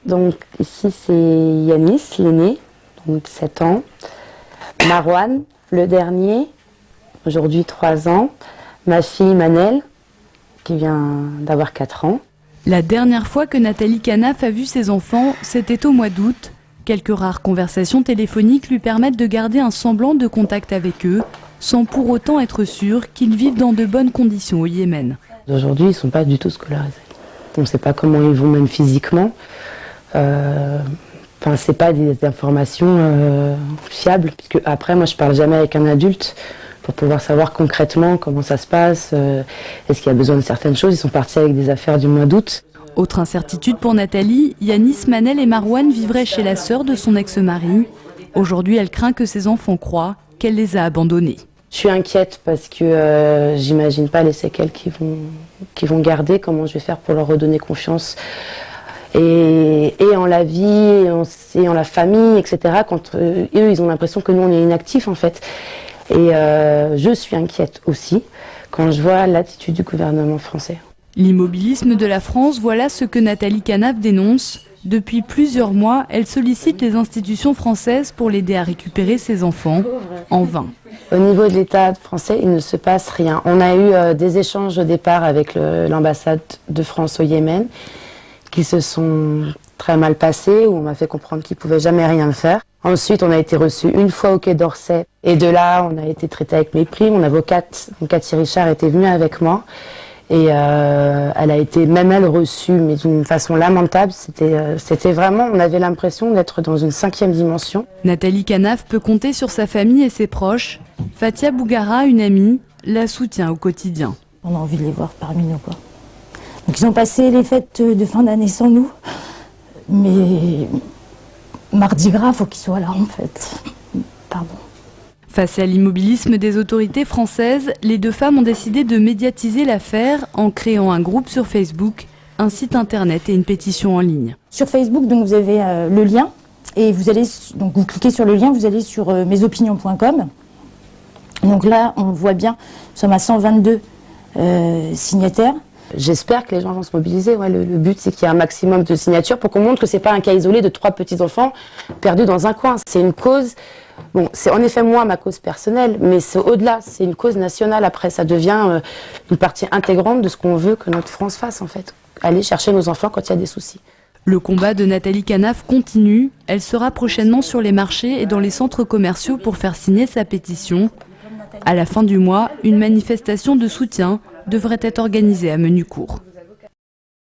Donc ici c'est Yanis, l'aîné, donc 7 ans. Marwan, le dernier, aujourd'hui 3 ans. Ma fille Manel, qui vient d'avoir 4 ans. La dernière fois que Nathalie Canaf a vu ses enfants, c'était au mois d'août. Quelques rares conversations téléphoniques lui permettent de garder un semblant de contact avec eux, sans pour autant être sûre qu'ils vivent dans de bonnes conditions au Yémen. Aujourd'hui, ils ne sont pas du tout scolarisés. On ne sait pas comment ils vont même physiquement. C'est pas des informations fiables, puisque après, moi, je parle jamais avec un adulte pour pouvoir savoir concrètement comment ça se passe, est-ce qu'il y a besoin de certaines choses. Ils sont partis avec des affaires du mois d'août. Autre incertitude pour Nathalie, Yanis, Manel et Marwan vivraient chez la sœur de son ex-mari. Aujourd'hui, elle craint que ses enfants croient qu'elle les a abandonnés. Je suis inquiète parce que j'imagine pas les séquelles qu'ils vont garder, comment je vais faire pour leur redonner confiance. Et en la vie, et en la famille, etc. Quand eux, ils ont l'impression que nous, on est inactifs en fait. Et je suis inquiète aussi quand je vois l'attitude du gouvernement français. L'immobilisme de la France, voilà ce que Nathalie Canaf dénonce. Depuis plusieurs mois, elle sollicite les institutions françaises pour l'aider à récupérer ses enfants, en vain. Au niveau de l'État français, il ne se passe rien. On a eu des échanges au départ avec l'ambassade de France au Yémen qui se sont très mal passés, où on m'a fait comprendre qu'ils ne pouvaient jamais rien faire. Ensuite, on a été reçus une fois au Quai d'Orsay. Et de là, on a été traité avec mépris. Mon avocate, Cathy Richard, était venue avec moi. Et elle a été, même elle, reçue, mais d'une façon lamentable. C'était vraiment, on avait l'impression d'être dans une 5e dimension. Nathalie Canaf peut compter sur sa famille et ses proches. Fatia Bougara, une amie, la soutient au quotidien. On a envie de les voir parmi nous, quoi. Donc ils ont passé les fêtes de fin d'année sans nous. Mais mardi gras, faut qu'ils soient là, en fait. Pardon. Face à l'immobilisme des autorités françaises, les deux femmes ont décidé de médiatiser l'affaire en créant un groupe sur Facebook, un site internet et une pétition en ligne. Sur Facebook, donc, vous avez le lien et vous cliquez sur le lien, vous allez sur mesopinions.com. Donc là, on voit bien, nous sommes à 122 signataires. J'espère que les gens vont se mobiliser. Ouais, le but, c'est qu'il y ait un maximum de signatures pour qu'on montre que c'est pas un cas isolé de 3 petits-enfants perdus dans un coin. C'est une cause, bon, c'est en effet moi, ma cause personnelle, mais c'est au-delà, c'est une cause nationale. Après, ça devient une partie intégrante de ce qu'on veut que notre France fasse, en fait. Aller chercher nos enfants quand il y a des soucis. Le combat de Nathalie Canaf continue. Elle sera prochainement sur les marchés et dans les centres commerciaux pour faire signer sa pétition. À la fin du mois, une manifestation de soutien devrait être organisée à Menucourt.